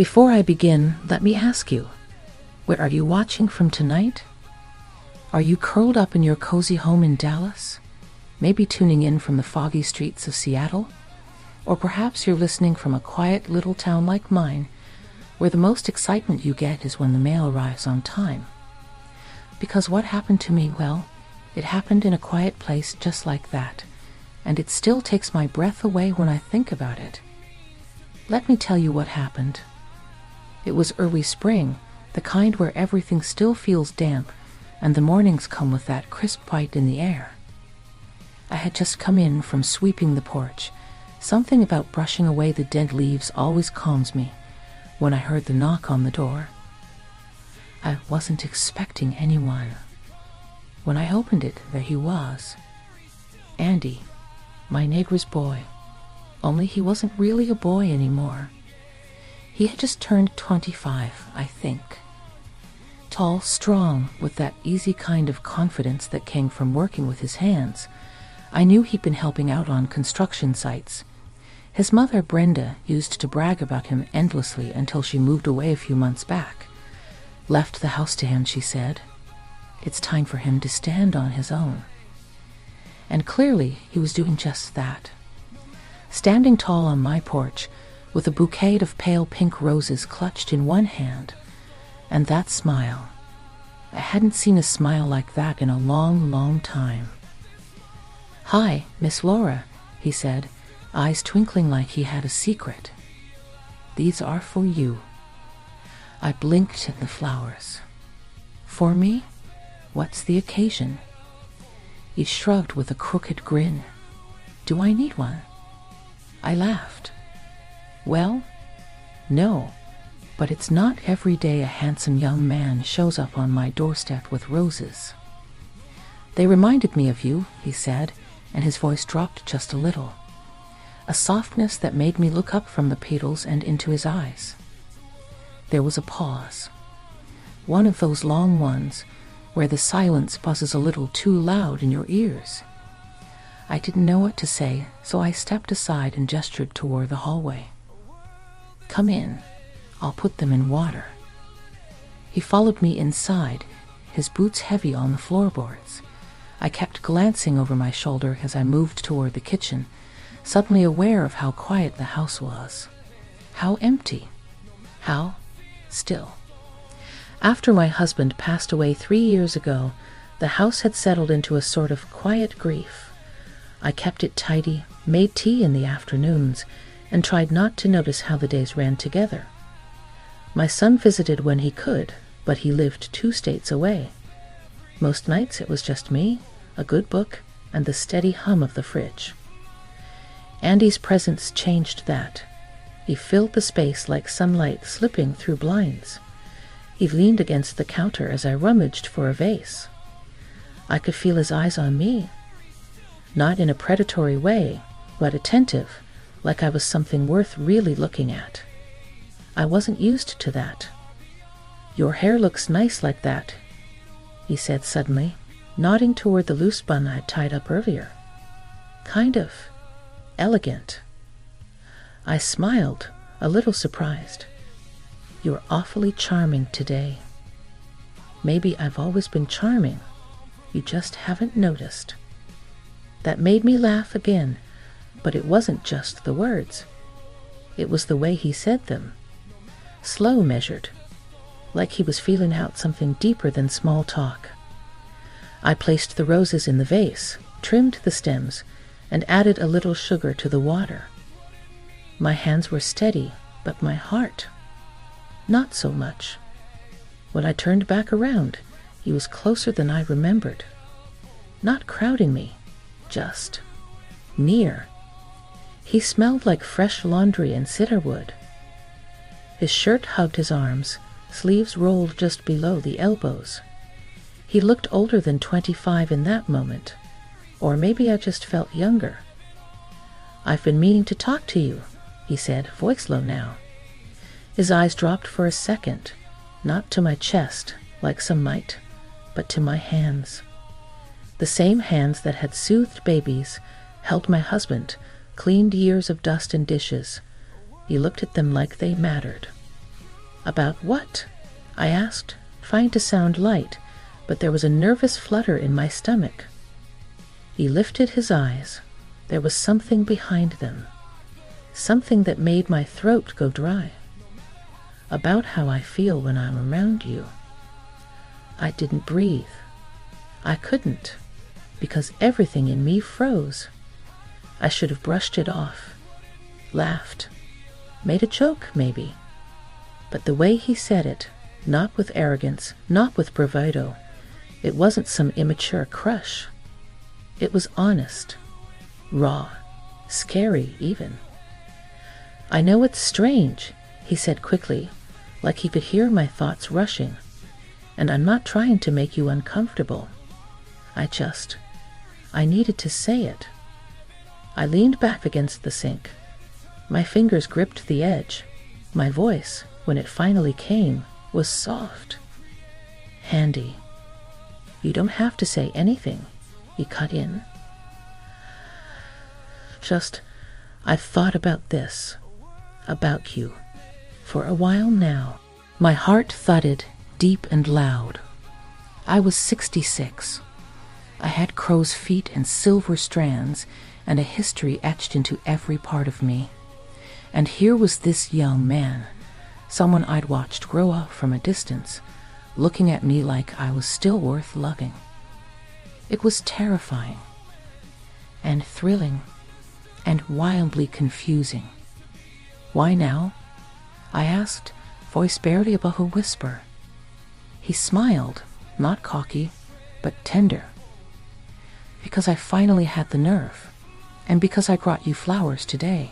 Before I begin, let me ask you, where are you watching from tonight? Are you curled up in your cozy home in Dallas? Maybe tuning in from the foggy streets of Seattle? Or perhaps you're listening from a quiet little town like mine, where the most excitement you get is when the mail arrives on time. Because what happened to me, well, it happened in a quiet place just like that, and it still takes my breath away when I think about it. Let me tell you what happened. It was early spring, the kind where everything still feels damp, and the mornings come with that crisp white in the air. I had just come in from sweeping the porch. Something about brushing away the dead leaves always calms me, when I heard the knock on the door. I wasn't expecting anyone. When I opened it, there he was. Andy, my neighbor's boy. Only he wasn't really a boy anymore. He had just turned 25, I think. Tall, strong, with that easy kind of confidence that came from working with his hands. I knew he'd been helping out on construction sites. His mother, Brenda, used to brag about him endlessly until she moved away a few months back. Left the house to him, she said. It's time for him to stand on his own. And clearly, he was doing just that. Standing tall on my porch, with a bouquet of pale pink roses clutched in one hand, and that smile. I hadn't seen a smile like that in a long, long time. "Hi, Miss Laura," he said, eyes twinkling like he had a secret. "These are for you." I blinked at the flowers. "For me? What's the occasion?" He shrugged with a crooked grin. "Do I need one?" I laughed. "Well, no, but it's not every day a handsome young man shows up on my doorstep with roses." "They reminded me of you," he said, and his voice dropped just a little. A softness that made me look up from the petals and into his eyes. There was a pause. One of those long ones where the silence buzzes a little too loud in your ears. I didn't know what to say, so I stepped aside and gestured toward the hallway. "Come in. I'll put them in water." He followed me inside, his boots heavy on the floorboards. I kept glancing over my shoulder as I moved toward the kitchen, suddenly aware of how quiet the house was. How empty. How still. After my husband passed away 3 years ago, the house had settled into a sort of quiet grief. I kept it tidy, made tea in the afternoons, and tried not to notice how the days ran together. My son visited when he could, but he lived 2 states away. Most nights it was just me, a good book, and the steady hum of the fridge. Andy's presence changed that. He filled the space like sunlight slipping through blinds. He leaned against the counter as I rummaged for a vase. I could feel his eyes on me. Not in a predatory way, but attentive, like I was something worth really looking at. I wasn't used to that. "Your hair looks nice like that," he said suddenly, nodding toward the loose bun I'd tied up earlier. "Kind of elegant." I smiled, a little surprised. "You're awfully charming today." "Maybe I've always been charming. You just haven't noticed." That made me laugh again, but it wasn't just the words. It was the way he said them. Slow, measured, like he was feeling out something deeper than small talk. I placed the roses in the vase, trimmed the stems, and added a little sugar to the water. My hands were steady, but my heart, not so much. When I turned back around, he was closer than I remembered. Not crowding me, just near. He smelled like fresh laundry and cedarwood. His shirt hugged his arms, sleeves rolled just below the elbows. He looked older than 25 in that moment, or maybe I just felt younger. "I've been meaning to talk to you," he said, voice low now. His eyes dropped for a second, not to my chest, like some might, but to my hands. The same hands that had soothed babies, held my husband, cleaned years of dust and dishes. He looked at them like they mattered. About what? I asked, trying to sound light, but there was a nervous flutter in my stomach. He lifted his eyes. There was something behind them, something that made my throat go dry. About how I feel when I'm around you. I didn't breathe. I couldn't, because everything in me froze. I should have brushed it off, laughed, made a joke maybe. But the way he said it, not with arrogance, not with bravado, it wasn't some immature crush. It was honest, raw, scary even. I know it's strange, he said quickly, like he could hear my thoughts rushing, and I'm not trying to make you uncomfortable. I needed to say it. I leaned back against the sink. My fingers gripped the edge. My voice, when it finally came, was soft. Handy. You don't have to say anything, he cut in. I've thought about this, about you, for a while now. My heart thudded deep and loud. I was 66. I had crow's feet and silver strands and a history etched into every part of me. And here was this young man, someone I'd watched grow up from a distance, looking at me like I was still worth loving. It was terrifying and thrilling and wildly confusing. Why now? I asked, voice barely above a whisper. He smiled, not cocky, but tender. Because I finally had the nerve, and because I brought you flowers today.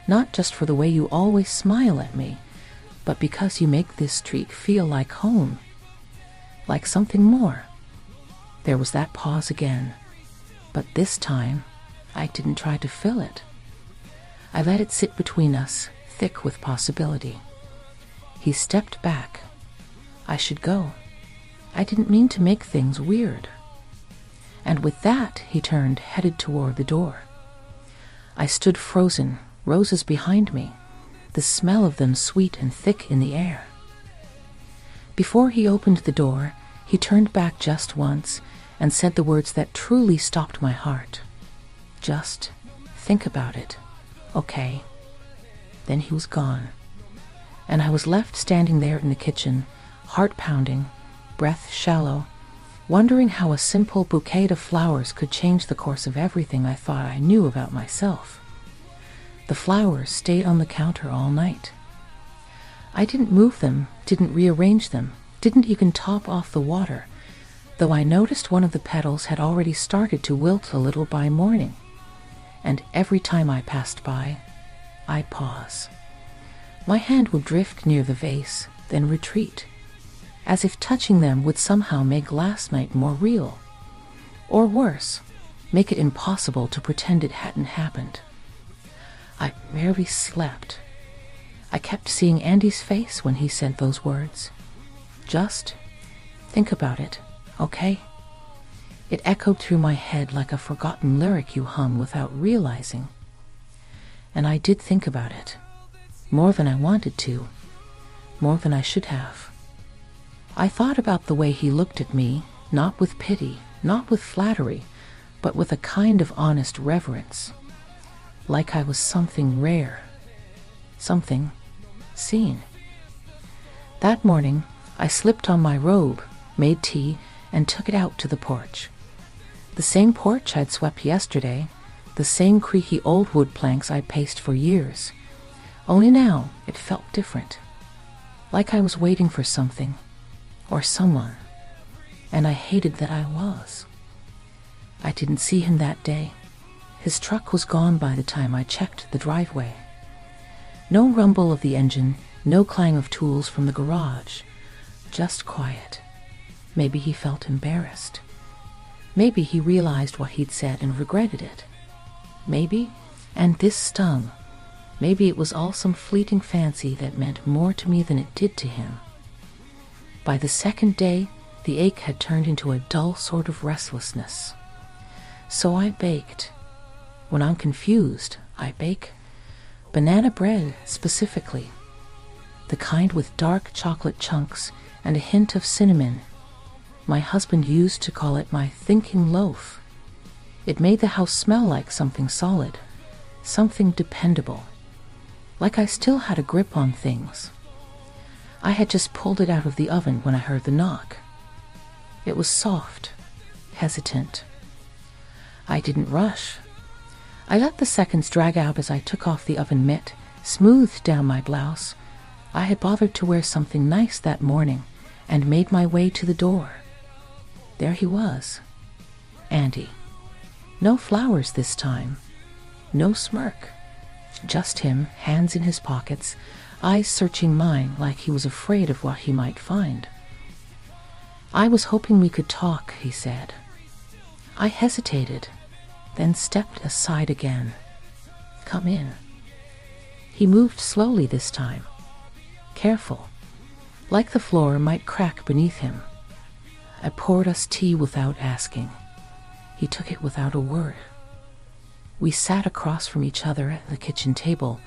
Not just for the way you always smile at me, but because you make this street feel like home, like something more. There was that pause again, but this time I didn't try to fill it. I let it sit between us, thick with possibility. He stepped back. I should go. I didn't mean to make things weird. And with that, he turned, headed toward the door. I stood frozen, roses behind me, the smell of them sweet and thick in the air. Before he opened the door, he turned back just once and said the words that truly stopped my heart. Just think about it, okay? Then he was gone, and I was left standing there in the kitchen, heart pounding, breath shallow, wondering how a simple bouquet of flowers could change the course of everything I thought I knew about myself. The flowers stayed on the counter all night. I didn't move them, didn't rearrange them, didn't even top off the water, though I noticed one of the petals had already started to wilt a little by morning. And every time I passed by, I'd pause. My hand would drift near the vase, then retreat, as if touching them would somehow make last night more real. Or worse, make it impossible to pretend it hadn't happened. I barely slept. I kept seeing Andy's face when he said those words. Just think about it, okay? It echoed through my head like a forgotten lyric you hum without realizing. And I did think about it. More than I wanted to. More than I should have. I thought about the way he looked at me, not with pity, not with flattery, but with a kind of honest reverence. Like I was something rare. Something seen. That morning, I slipped on my robe, made tea, and took it out to the porch. The same porch I'd swept yesterday, the same creaky old wood planks I'd paced for years. Only now it felt different. Like I was waiting for something, or someone, and I hated that I was. I didn't see him that day. His truck was gone by the time I checked the driveway. No rumble of the engine, no clang of tools from the garage. Just quiet. Maybe he felt embarrassed. Maybe he realized what he'd said and regretted it. Maybe, and this stung, maybe it was all some fleeting fancy that meant more to me than it did to him. By the second day, the ache had turned into a dull sort of restlessness. So I baked. When I'm confused, I bake banana bread specifically. the kind with dark chocolate chunks and a hint of cinnamon. My husband used to call it my thinking loaf. It made the house smell like something solid, something dependable, like I still had a grip on things. I had just pulled it out of the oven when I heard the knock. It was soft, hesitant. I didn't rush. I let the seconds drag out as I took off the oven mitt, smoothed down my blouse. I had bothered to wear something nice that morning and made my way to the door. There he was, Andy. No flowers this time, no smirk. Just him, hands in his pockets, eyes searching mine like he was afraid of what he might find. "I was hoping we could talk," he said. I hesitated, then stepped aside again. "Come in." He moved slowly this time, careful, like the floor might crack beneath him. I poured us tea without asking. He took it without a word. We sat across from each other at the kitchen table,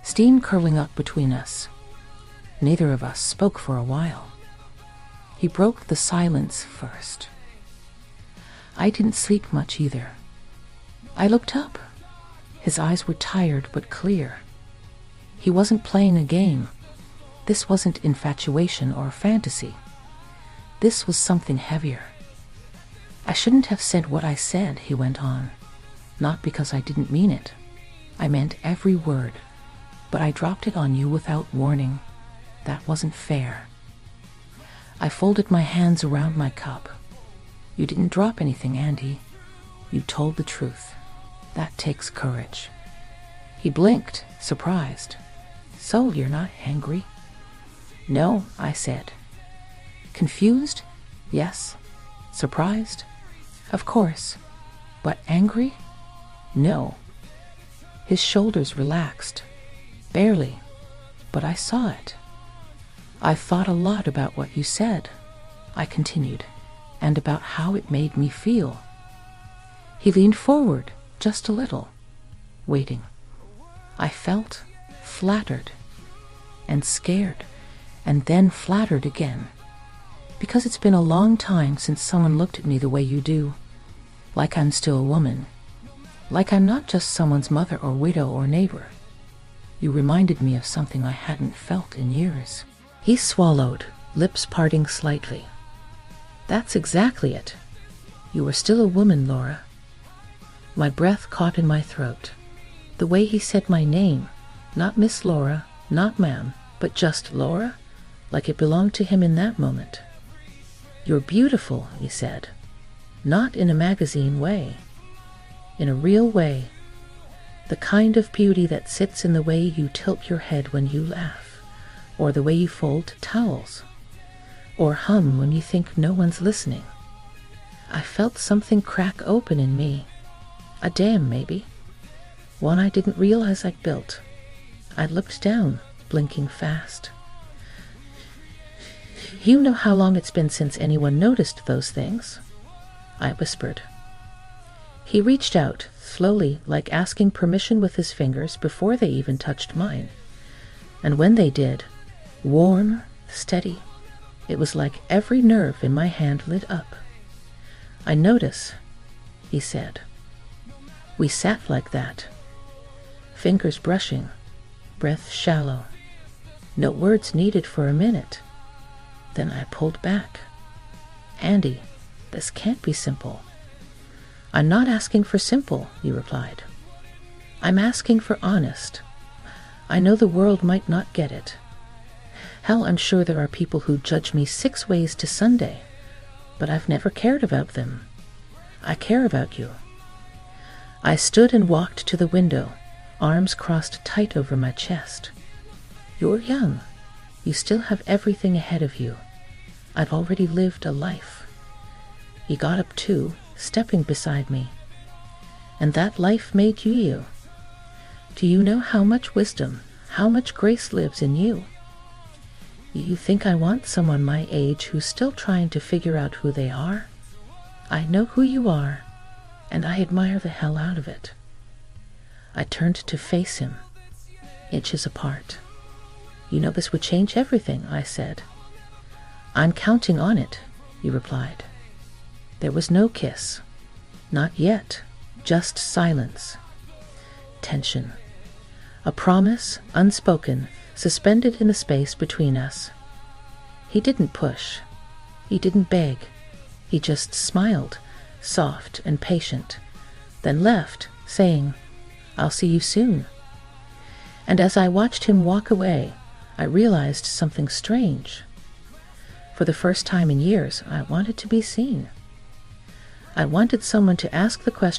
steam curling up between us. Neither of us spoke for a while. He broke the silence first. I didn't sleep much either. I looked up. His eyes were tired but clear. He wasn't playing a game. This wasn't infatuation or fantasy. This was something heavier. "I shouldn't have said what I said," he went on. "Not because I didn't mean it. I meant every word. But I dropped it on you without warning. That wasn't fair." I folded my hands around my cup. "You didn't drop anything, Andy. You told the truth. That takes courage." He blinked, surprised. "So you're not angry?" "No," I said. "Confused? Yes. Surprised? Of course. But angry? No." His shoulders relaxed. Barely, but I saw it. "I've thought a lot about what you said," I continued, "and about how it made me feel." He leaned forward just a little, waiting. I felt flattered and scared, and then flattered again, because it's been a long time since someone looked at me the way you do, like I'm still a woman, like I'm not just someone's mother or widow or neighbor. You reminded me of something I hadn't felt in years. He swallowed, lips parting slightly. "That's exactly it. You are still a woman, Laura." My breath caught in my throat. The way he said my name, not Miss Laura, not ma'am, but just Laura, like it belonged to him in that moment. "You're beautiful," he said. "Not in a magazine way. In a real way. The kind of beauty that sits in the way you tilt your head when you laugh, or the way you fold towels, or hum when you think no one's listening." I felt something crack open in me. A dam, maybe. One I didn't realize I'd built. I looked down, blinking fast. "You know how long it's been since anyone noticed those things?" I whispered. He reached out, slowly, like asking permission with his fingers before they even touched mine. And when they did, warm, steady, it was like every nerve in my hand lit up. "I notice," he said. We sat like that, fingers brushing, breath shallow. No words needed for a minute. Then I pulled back. "Andy, this can't be simple." "I'm not asking for simple," he replied. "I'm asking for honest. I know the world might not get it. Hell, I'm sure there are people who judge me 6 ways to Sunday, but I've never cared about them. I care about you." I stood and walked to the window, arms crossed tight over my chest. "You're young. You still have everything ahead of you. I've already lived a life." He got up too, stepping beside me. "And that life made you you. Do you know how much wisdom, how much grace lives in you? You think I want someone my age who's still trying to figure out who they are? I know who you are, and I admire the hell out of it." I turned to face him, inches apart. You know this would change everything, I said. I'm counting on it, you replied. There was no kiss. Not yet, just silence. Tension. A promise, unspoken, suspended in the space between us. He didn't push. He didn't beg. He just smiled, soft and patient, then left, saying, I'll see you soon. And as I watched him walk away, I realized something strange. For the first time in years, I wanted to be seen. I wanted someone to ask the question